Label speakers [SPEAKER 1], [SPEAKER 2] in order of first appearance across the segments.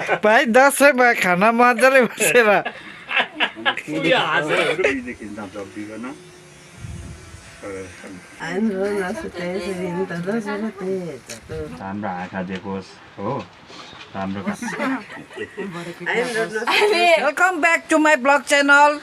[SPEAKER 1] भाइ दसैँमा खाना मजाले बसेर
[SPEAKER 2] राम्रो आँखा देखोस् हो राम्रो
[SPEAKER 1] welcome back to my blog channel.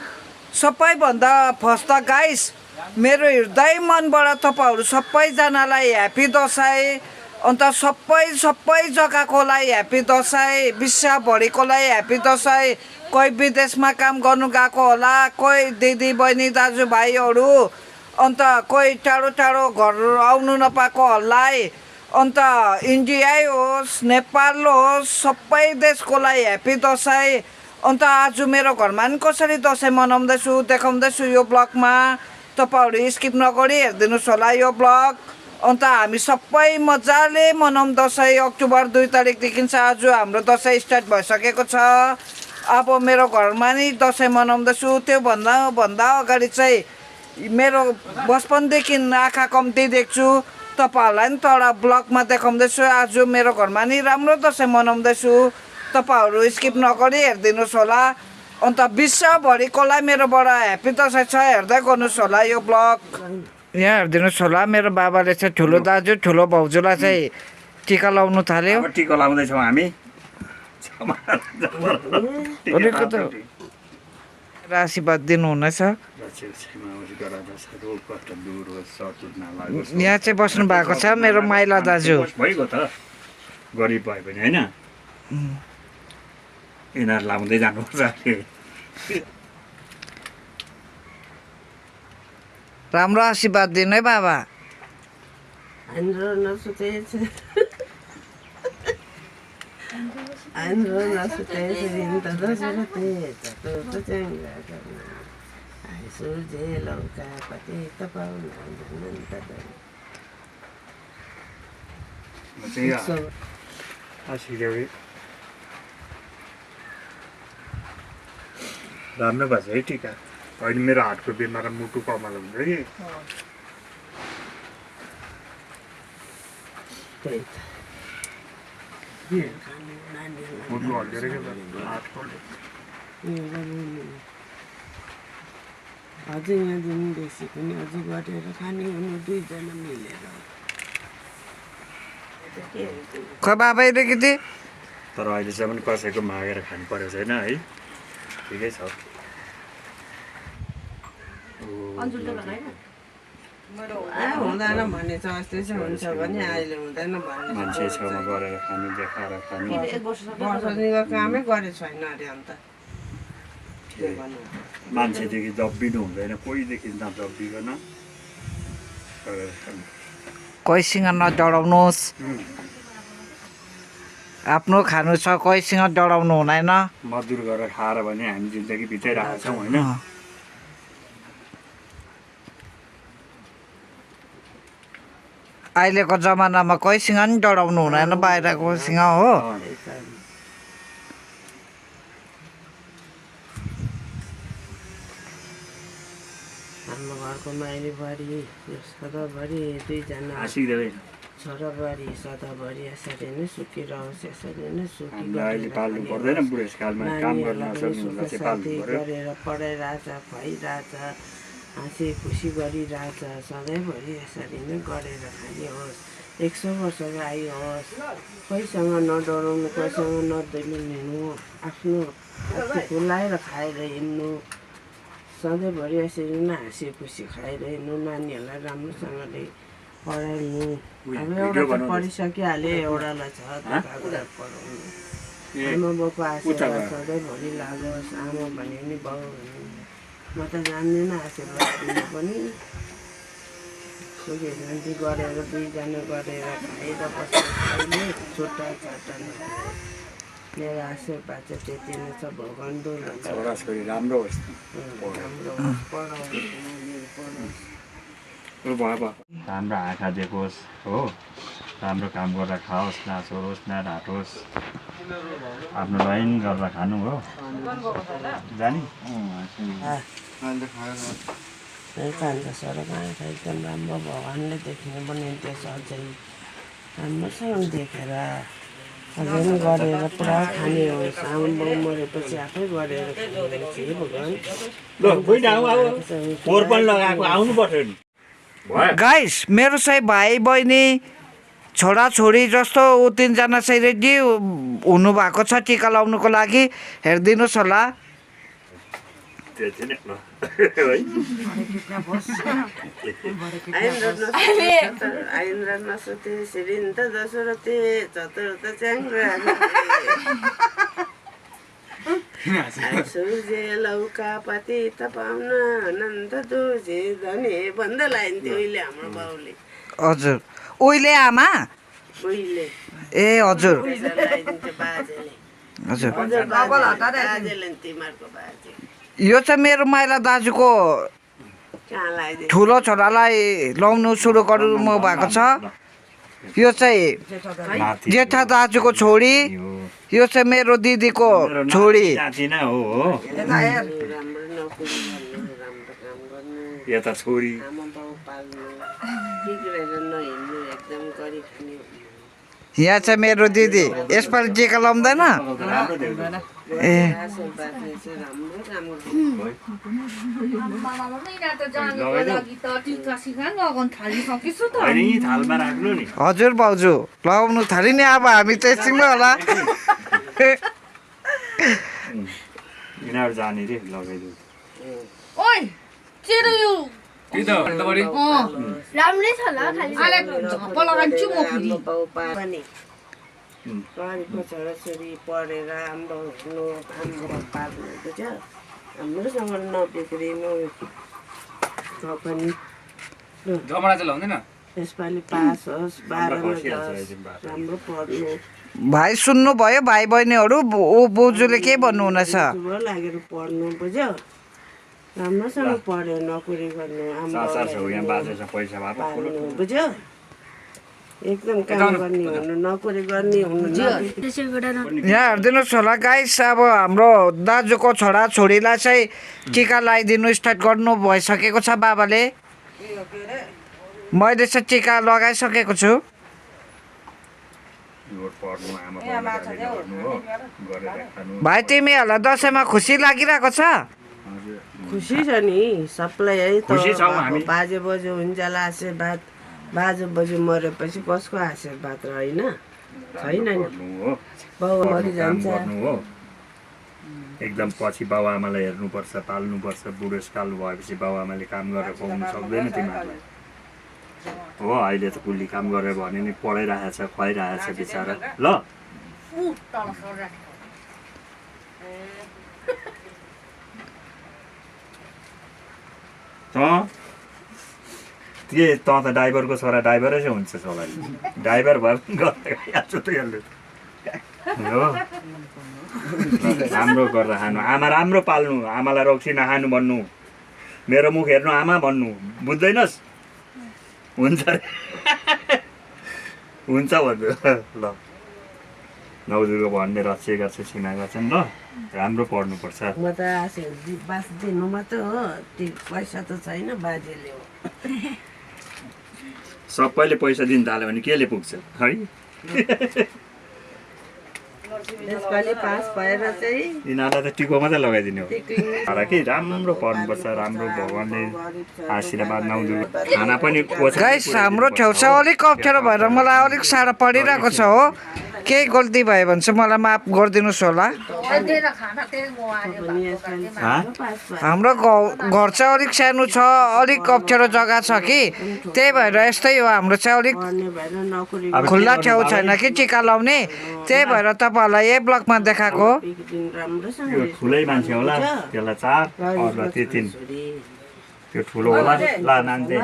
[SPEAKER 1] सबैभन्दा फर्स्ट त गाइस मेरो हृदय मनबाट तपाईँहरू सबैजनालाई ह्याप्पी दसैँ। अन्त सबै जग्गाकोलाई ह्याप्पी दसैँ, विश्वभरिकोलाई ह्याप्पी दसैँ। कोही विदेशमा काम गर्नु गएको होला, कोही दिदी बहिनी दाजुभाइहरू, अन्त कोही टाढो टाढो घर आउनु नपाएको होलाइ, अन्त इन्डियै होस् नेपाल होस् सबै देशकोलाई ह्याप्पी दसैँ। अन्त आज मेरो घरमा नि कसरी दसैँ मनाउँदैछु देखाउँदैछु यो ब्लगमा। तपाईँहरू स्किप नगरी हेरिदिनुहोस् होला यो ब्लग। अन्त हामी सबै मजाले मनाउँ दसैँ। अक्टोबर 2 तारिकदेखि चाहिँ आज हाम्रो दसैँ स्टार्ट भइसकेको छ। अब मेरो घरमा नि दसैँ मनाउँदैछु। त्योभन्दा अगाडि चाहिँ मेरो बचपनदेखि आँखा कम्ती देख्छु, तपाईँहरूलाई नि तल ब्लगमा देखाउँदैछु। आज मेरो घरमा नि राम्रो दसैँ मनाउँदैछु। तपाईँहरू स्किप नगरी हेरिदिनुहोस् होला। अन्त विश्वभरिकोलाई मेरोबाट ह्याप्पी दसैँ छ, हेर्दै गर्नुहोस् होला यो ब्लग। यहाँ हेरिदिनुहोस् होला मेरो बाबाले चाहिँ ठुलो दाजु ठुलो भाउजूलाई चाहिँ टिका लाउनु थाल्यो।
[SPEAKER 2] अब टिका लाउँदैछौँ हामी।
[SPEAKER 1] आशीर्वाद दिनुहुनेछ। यहाँ चाहिँ बस्नु भएको छ मेरो माइला दाजु।
[SPEAKER 2] भइगयो त, गरिब भयो भने होइन यिनीहरू लाउँदै जानुपर्छ।
[SPEAKER 1] राम्रो आशीर्वाद दिनु है बाबा।
[SPEAKER 2] राम्रो भएछ है टिका। होइन मेरो हातको बिमार मुटु कमल हुन्छ कि मुटु हल्केर के हातको
[SPEAKER 3] अझै यहाँदेखि बेसी पनि अझै गरेर खाने हुनु दुईजना मिलेर।
[SPEAKER 1] खै बाबा अलिकति
[SPEAKER 2] तर अहिलेसम्म कसैको मागेर खानु परेको छैन है, ठिकै छ।
[SPEAKER 3] हुँदैन भने चाहिँ अस्ति चाहिँ हुन्छ भने अहिले हुँदैन भने
[SPEAKER 2] मान्छे छेउमा गरेर खानु देखाएर खानु
[SPEAKER 3] वर्षदेखिको कामै गरेको छैन अरे। अन्त
[SPEAKER 2] मान्छेदेखि दब्बिनु हुँदैन, कोहीदेखि नदब्बिकन गरेर खानु।
[SPEAKER 1] कोहीसँग नडराउनुहोस्, आफ्नो खानु छ कोहीसँग डराउनु हुँदैन।
[SPEAKER 2] मजदुर गरेर खाएर भने हामी जिन्दगी बिताइरहेको छौँ होइन।
[SPEAKER 1] अहिलेको जमानामा कोहीसँग नि डराउनु हुँदैन बाहिरकोसँग हो।
[SPEAKER 3] हाम्रो घरको माइली बुहारी सदाभरि दुईजना छोराबारी सदाभरि यसरी नै सुखिरहोस्, यसरी नै सुखी शान्ति गरेर पढाइरहेछ, खुवाइरहेछ, हाँसी खुसी गरिरहेछ। सधैँभरि यसरी नै गरेर खाइयोस्, 100 वर्ष आइयोस्। कोहीसँग नडराउनु, कोहीसँग नदैलो हिँड्नु, आफ्नो खुलाएर खाएर हिँड्नु। सधैँभरि यसरी नै हाँसी खुसी खाएर हिँड्नु। नानीहरूलाई राम्रोसँगले पढाउनु। अब एउटा त पढिसकिहाल्यो, एउटालाई छ पढाउनु। आमा बाउको आशीर्वाद सधैँभरि लागोस्। आमा भने नि बाउ भने म त जान्दिनँ आशीर्वाद दिनु पनि। सुखी शान्ति गरेर दुईजना गरेर खाएर बस्नु, छुट्टा छाटा नखाए। मेरो आशीर्वाद चाहिँ त्यति नै छ। भगवान्
[SPEAKER 2] छोराछोरी राम्रो होस्, राम्रो आँखा देखोस् हो, राम्रो काम गरेर खाओस्, नाचोस् नढाँटोस्, आफ्नो लाइन गरेर खानु हो। जाने
[SPEAKER 3] कान्छ सडक आँखा एकदम राम्रो भगवान्ले देख्ने बनाइदिएछ। अझै राम्रोसँग देखेर अझै गरेर पुरा खाने होस् आमा बाउ मरेपछि आफै गरेर खाने होस् हे भगवान्
[SPEAKER 2] फोहोर पनि लगाएको आउनुपर्छ नि
[SPEAKER 1] गाइस मेरो चाहिँ भाइ बहिनी छोराछोरी जस्तो ऊ तिनजना चाहिँ रेडी हुनुभएको छ टिका लाउनुको लागि हेरिदिनुहोस् होला
[SPEAKER 3] आइन्द्र नसुते सिरिन्त दशरथे चतुर्थ च्याङ्ग्रा सूर्य लौका पाती तपाउन अनन्त दुजे धने बन्द लाइन्थ्यो उहिले हाम्रो बाउले
[SPEAKER 1] हजुर उहिले आमा
[SPEAKER 3] उहिले
[SPEAKER 1] ए हजुर
[SPEAKER 3] लगाइदिन्थ्यो बाजेले
[SPEAKER 1] हजुर
[SPEAKER 3] बाजेले तिमीहरूको बाजे
[SPEAKER 1] यो चाहिँ मेरो माइला दाजुको
[SPEAKER 3] कहाँ लगाइदिन्थ्यो
[SPEAKER 1] ठुलो छोरालाई लाउनु सुरु गर्नु भएको छ यो चाहिँ जेठा दाजुको छोरी यो चाहिँ मेरो दिदीको छोरी
[SPEAKER 3] राम्रो नोकरी गर्नु राम्रो काम गर्नु
[SPEAKER 2] यता छोरी
[SPEAKER 3] आमा बाउ पाल्नु बिग्रेर नहिँड्नु एकदम गरी खाने
[SPEAKER 1] यहाँ चाहिँ मेरो दिदी यसपालि टिका लाउँदैन ए
[SPEAKER 3] आशीर्वादले चाहिँ राम्रो काम गर्नु
[SPEAKER 2] थालमा राख्नु नि
[SPEAKER 1] हजुर भाउजू लगाउनु थाल्यो नि अब हामी त एकछिनमै होला
[SPEAKER 2] यिनीहरू जाने रे लगाइदिनु
[SPEAKER 4] राम्रै छ होला खालि लगाउँछु म फेरि
[SPEAKER 3] बाउ पनि गरिबको छोराछोरी पढेर राम्रो हुनु राम्रो पाल्नु बुझ्यो राम्रोसँग नबिग्रिनु पनि यसपालि पास होस् 12मा 10 राम्रो पढ्नु
[SPEAKER 1] भाइ सुन्नुभयो भाइ बहिनीहरू ऊ बोजूले के भन्नुहुनेछ
[SPEAKER 3] ठुलो लागेर पढ्नु बुझ्यो राम्रोसँग पढ्यो नोकरी गर्नु आमा
[SPEAKER 2] पैसा
[SPEAKER 3] पाल्नु बुझ्यो एकदम काम गर्ने हुनु नोकरी गर्ने हुनु
[SPEAKER 1] यहाँ हेरिदिनुहोस् होला गाइस अब हाम्रो दाजुको छोरा छोरीलाई चाहिँ टिका लगाइदिनु स्टार्ट गर्नु भइसकेको छ बाबाले मैले चाहिँ टिका लगाइसकेको छु भाइ तिमीहरूलाई दसैँमा खुसी लागिरहेको छ
[SPEAKER 3] खुसी छ नि सबलाई है त
[SPEAKER 2] खुसी छौँ हामी।
[SPEAKER 3] बाजे बोजू हुन्जेला आशीर्वाद बाजे बोजू मरेपछि कसको आशीर्वाद र होइन छैन नि बाउ मरिजान्छ
[SPEAKER 2] एकदम पछि बाबुआमालाई हेर्नुपर्छ पाल्नुपर्छ बुढेसकाल भएपछि बाबुआमाले काम गरेर खुवाउनु सक्दैन तिमीहरूलाई हो अहिले त कुल्ली काम गरेर भने नि पढाइरहेछ खुवाइरहेछ बिचरा ल के त ड्राइभरको छोरा ड्राइभरै चाहिँ हुन्छ छोरा ड्राइभर भए पनि गर्छु त यसले हो राम्रो गरेर खानु आमा राम्रो पाल्नु आमालाई रक्सी नखानु भन्नु मेरो मुख हेर्नु आमा भन्नु बुझ्दैनस् हुन्छ हुन्छ भन्नु ल नौदुर्गा भन्ने रक्सी गर्छ सिमा गर्छन् ल राम्रो पढ्नुपर्छ
[SPEAKER 3] म त बास दिनु मात्र हो त्यो पैसा त छैन बाजेले हो
[SPEAKER 2] सबैले पैसा दिन थाल्यो भने केले पुग्छ है
[SPEAKER 3] यसपालि पास भएर चाहिँ
[SPEAKER 2] यिनीहरूलाई त टिको मात्रै लगाइदिने हो तर कि राम्रो पढ्नुपर्छ राम्रो भगवान्ले आशीर्वाद नौदुर्गा खाना पनि
[SPEAKER 1] गाइस हाम्रो छेउछाउ अलिक अप्ठ्यारो भएर मलाई अलिक साह्रो परिरहेको छ हो केही गल्ती भयो भने चाहिँ मलाई माफ गरिदिनुहोस् होला हाम्रो घर चाहिँ अलिक सानो छ अलिक अप्ठ्यारो जग्गा छ कि त्यही भएर यस्तै हो हाम्रो चाहिँ अलिक
[SPEAKER 3] पढ्ने भएर नोकरी
[SPEAKER 1] खुल्ला ठाउँ छैन कि टिका लाउने त्यही भएर तपाईँहरूलाई यही ब्लगमा देखाएको
[SPEAKER 3] दिन राम्रोसँग
[SPEAKER 2] यो ठुलै मान्छे होला त्यसलाई 4 अरूलाई 3 त्यो ठुलो होला ल नान्थे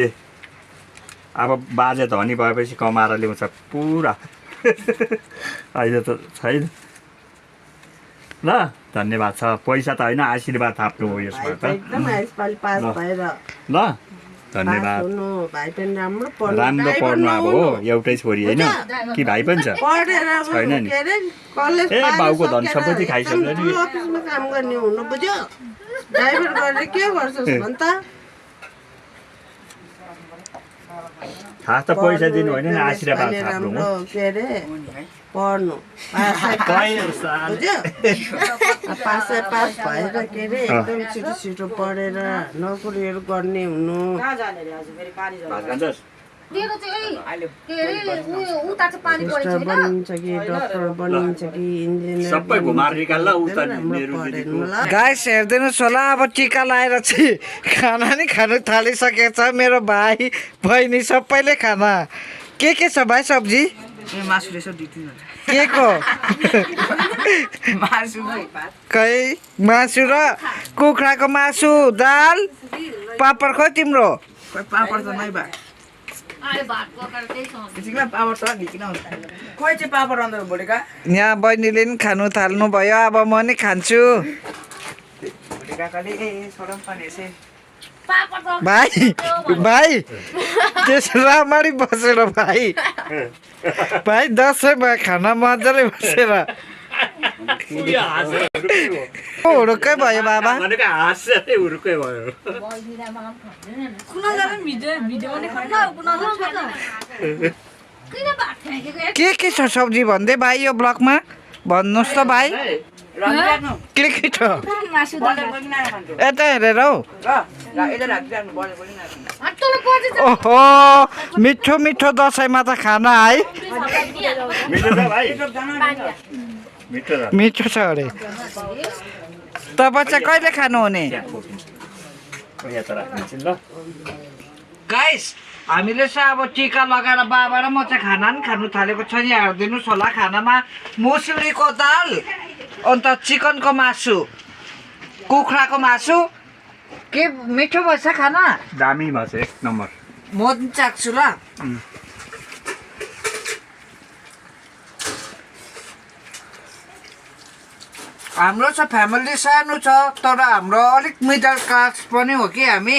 [SPEAKER 2] ए अब बाजे धनी भएपछि कमाएर ल्याउँछ पुरा अहिले त छैन ल धन्यवाद छ पैसा त होइन आशीर्वाद थाप्नु हो यसमा त
[SPEAKER 3] एकदम यसपालि पास भएर
[SPEAKER 2] ल धन्यवाद
[SPEAKER 3] हुनु भाइ पनि राम्रो
[SPEAKER 2] राम्रो पढ्नु अब हो एउटै छोरी होइन कि भाइ पनि छ
[SPEAKER 3] पढेर
[SPEAKER 2] छैन नि।
[SPEAKER 3] के अरे कलेज
[SPEAKER 2] ए बाउको धन सम्पत्ति खाइसक्यो नि
[SPEAKER 3] ठुलो अफिसमा काम गर्ने हुनु बुझ्यो ड्राइभर गरेर के गर्छस् भन् त
[SPEAKER 2] खास त पैसा दिनु होइन नि आशीर्वाद
[SPEAKER 3] भने
[SPEAKER 2] थाप्नु हो
[SPEAKER 3] राम्रो के अरे पढ्नु पासै पास भएर के अरे एकदम छिटो छिटो पढेर नोकरीहरू गर्ने हुनु
[SPEAKER 2] भात खान्छस्
[SPEAKER 4] तेरो चाहिँ के अरे उता चाहिँ पानी परेको
[SPEAKER 3] मास्टर
[SPEAKER 4] छैन
[SPEAKER 3] बनिन्छ कि डक्टर बनिन्छ कि इन्जिनियर
[SPEAKER 2] सबै घुमाएर निकाल्ला उता मेरो
[SPEAKER 3] पढेन ल
[SPEAKER 1] गाइस हेरिदिनुहोस् होला अब टिका लाएर चाहिँ खाना नि खानु थालिसकेको छ मेरो भाइ बहिनी सबैले खाना के छ भाइ सब्जी के को खै मासु र कुखुराको मासु दाल पापड खै तिम्रो
[SPEAKER 4] अरे भात पकाएर त्यही सँग
[SPEAKER 1] यहाँ बहिनीले नि खानु थाल्नु भयो अब म नि खान्छु
[SPEAKER 4] पापड त
[SPEAKER 1] भाइ भाइ त्यसो राम्ररी बसेर भाइ भाइ दसैँमा खाना मजाले बसेर हुरुक्कै भयो बाबा
[SPEAKER 2] भनेको हाँस्दै हुरुकै भयो
[SPEAKER 4] बहिनीलाई मलाई पनि किन भात फ्याँकेको
[SPEAKER 1] के छ सब्जी भन्दै भाइ यो ब्लकमा भन्नुहोस् त भाइ के छ
[SPEAKER 4] मासु दाल
[SPEAKER 1] यता हेरेर हौ
[SPEAKER 4] तल पछि
[SPEAKER 1] ओहो मिठो मिठो दसैँमा त खाना है
[SPEAKER 2] मिठो छ भाइ मिठो छ
[SPEAKER 1] मिठो छ अरे तपाईँ चाहिँ कहिले खानुहुने
[SPEAKER 2] यहाँ त राखिदिन्छु ल
[SPEAKER 1] गाइस हामीले चाहिँ अब टिका लगाएर बाबा र म चाहिँ खाना नि खानु थालेको छ यहाँ हेरिदिनुहोस् होला खानामा मुसुरीको दाल अन्त चिकनको मासु कुखुराको मासु के मिठो भएछ खाना
[SPEAKER 2] दामी भएछ एक नम्बर
[SPEAKER 1] म पनि चाख्छु ल हाम्रो चाहिँ फ्यामिली सानो छ तर हाम्रो अलिक मिडल क्लास पनि हो कि हामी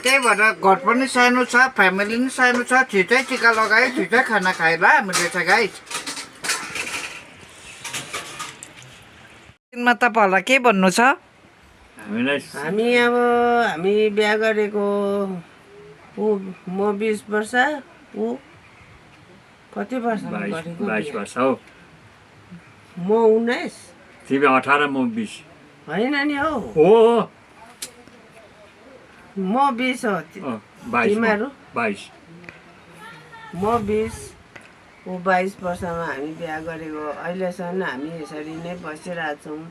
[SPEAKER 1] त्यही भएर घर पनि सानो छ फ्यामिली पनि सानो छ छिटै टिका लगायो छिटै खाना खाएर हामीले चाहिँ गाइस दिनमा तपाईँहरूलाई के भन्नु छ
[SPEAKER 2] हामीलाई
[SPEAKER 3] हामी बिहा गरेको ऊ म 20 वर्ष ऊ कति वर्ष
[SPEAKER 2] 22 वर्ष हो
[SPEAKER 3] म 19
[SPEAKER 2] तिमी 18 म 20
[SPEAKER 3] होइन नि हौ
[SPEAKER 2] हो
[SPEAKER 3] म 20 हो
[SPEAKER 2] 22
[SPEAKER 3] तिमीहरू
[SPEAKER 2] 22
[SPEAKER 3] म 20 ऊ 22 वर्षमा हामी बिहा गरेको अहिलेसम्म हामी यसरी नै बसिरहेछौँ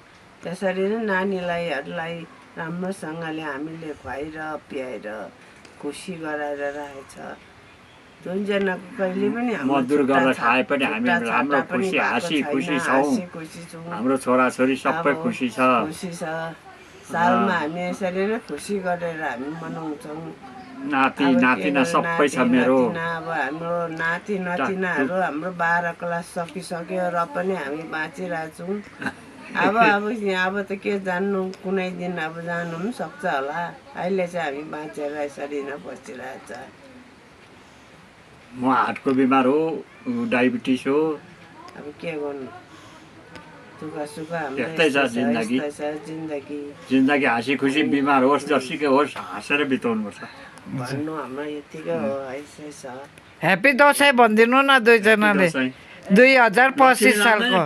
[SPEAKER 3] त्यसरी नै नानीलाई राम्रोसँगले हामीले खुवाएर पियाएर खुसी गराएर राखेछ दुईजनाको कहिले पनि
[SPEAKER 2] मजदुर गरेर खाए पनि हामी राम्रो खुसी हाँसी खुसी छौँ हाम्रो छोराछोरी सबै खुसी छ
[SPEAKER 3] खुसी छ सालमा हामी यसरी नै खुसी गरेर हामी मनाउँछौँ
[SPEAKER 2] नाति नातिना सबै छ मेरो
[SPEAKER 3] अब हाम्रो नाति नातिनाहरू हाम्रो 12 क्लास सकिसक्यो र पनि हामी बाँचिरहेछौँ अब त के जान्नु कुनै दिन अब जानु पनि सक्छ होला अहिले चाहिँ हामी बाँचेर यसरी नै बसिरहेछ
[SPEAKER 2] म हार्टको बिमार हो डायबिटिस हो
[SPEAKER 3] अब के गर्नु दुःख सुख हाम्रो
[SPEAKER 2] यस्तै छ जिन्दगी जिन्दगी हाँसी खुसी बिमार होस् जसुकै होस् हाँसेर बिताउनुपर्छ
[SPEAKER 3] भन्नु हाम्रो यतिकै हो यसै छ
[SPEAKER 1] ह्याप्पी दसैँ भनिदिनु न दुईजनाले 2025 सालको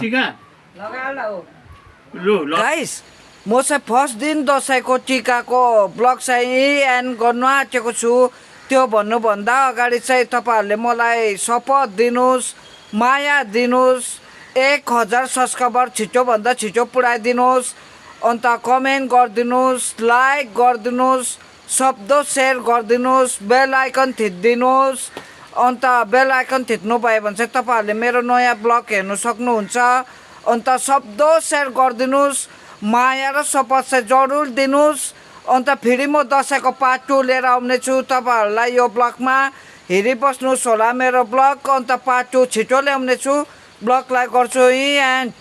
[SPEAKER 1] गाइस म चाहिँ फर्स्ट दिन दसैँको टिकाको ब्लग चाहिँ एन्ड गर्नु आँटेको छु त्यो भन्नुभन्दा अगाडि चाहिँ तपाईँहरूले मलाई सपोर्ट दिनुहोस् माया दिनुहोस् 1000 सब्सक्राइबर छिटोभन्दा छिटो पुऱ्याइदिनुहोस् अन्त कमेन्ट गरिदिनुहोस् लाइक गरिदिनुहोस् शब्द सेयर गरिदिनुहोस् बेल आइकन थिचिदिनुहोस् अन्त बेल आइकन थिच्नु भयो भने चाहिँ तपाईँहरूले मेरो नयाँ ब्लग हेर्नु सक्नुहुन्छ अन्त शब्द सेयर गरिदिनुहोस् माया र सपोर्ट चाहिँ जरुर दिनुहोस् अन्त फेरि म दसैँको पार्ट 2 लिएर आउने छु तपाईँहरूलाई यो ब्लगमा हेरिबस्नुहोस् होला मेरो ब्लग अन्त पार्ट 2 छिटो ल्याउने छु ब्लगलाई गर्छु एन्ड